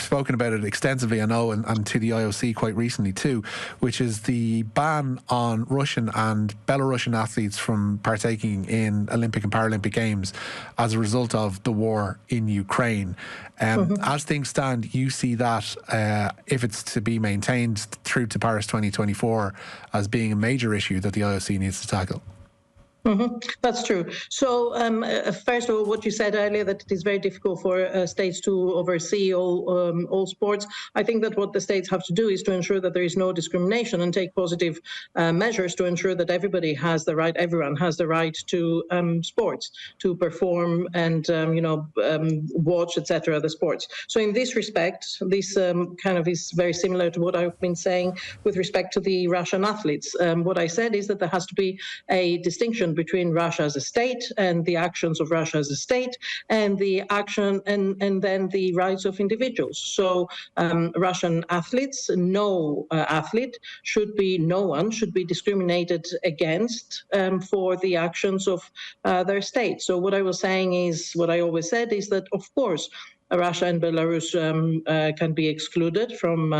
spoken about it extensively, I know, and to the IOC quite recently too, which is the ban on Russian and Belarusian athletes from partaking in Olympic and Paralympic Games as a result of the war in Ukraine. As things stand, you see that, if it's to be maintained through to Paris 2024, as being a major issue that the IOC needs to tackle. That's true. So first of all, what you said earlier, that it is very difficult for states to oversee all sports. I think that what the states have to do is to ensure that there is no discrimination and take positive measures to ensure that everyone has the right to sports, to perform and watch, etc. the sports. So in this respect, this kind of is very similar to what I've been saying with respect to the Russian athletes. What I said is that there has to be a distinction between Russia as a state and the actions of Russia as a state, and the action and then the rights of individuals. So Russian athletes, no one should be discriminated against for the actions of their state. So what I was saying is, what I always said is that, of course, Russia and Belarus can be excluded from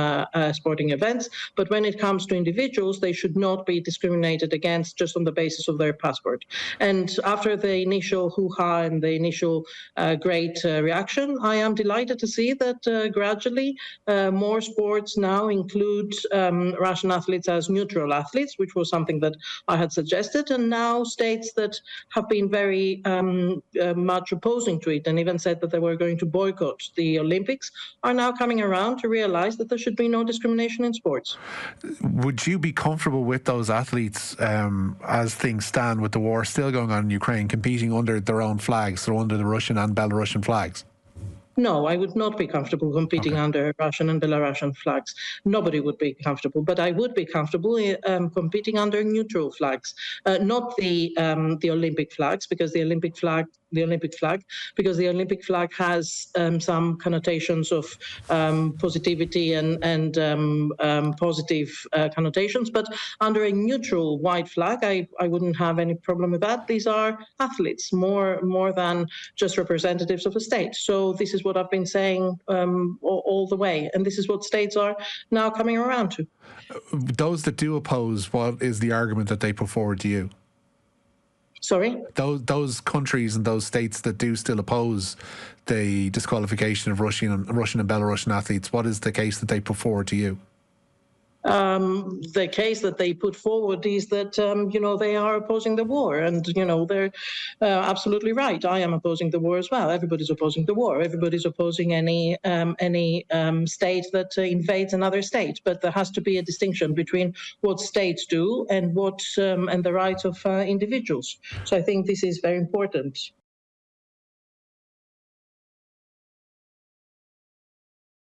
sporting events, but when it comes to individuals, they should not be discriminated against just on the basis of their passport. And after the initial hoo-ha and the initial great reaction, I am delighted to see that gradually more sports now include Russian athletes as neutral athletes, which was something that I had suggested, and now states that have been very much opposing to it and even said that they were going to boycott the Olympics are now coming around to realize that there should be no discrimination in sports. Would you be comfortable with those athletes, as things stand, with the war still going on in Ukraine, competing under their own flags, so under the Russian and Belarusian flags? No, I would not be comfortable competing under Russian and Belarusian flags. Nobody would be comfortable, but I would be comfortable competing under neutral flags, not the Olympic flags, because the Olympic flag has some connotations of positivity and positive connotations. But under a neutral white flag, I wouldn't have any problem with that. These are athletes more than just representatives of a state. So this is what I've been saying all the way, and this is what states are now coming around to. Those that do oppose, what is the argument that they put forward to you? Sorry? Those countries and those states that do still oppose the disqualification of Russian and Belarusian athletes, what is the case that they put forward to you? The case that they put forward is that, they are opposing the war, and, they're absolutely right. I am opposing the war as well. Everybody's opposing the war. Everybody's opposing any state that invades another state. But there has to be a distinction between what states do and and the rights of individuals. So I think this is very important.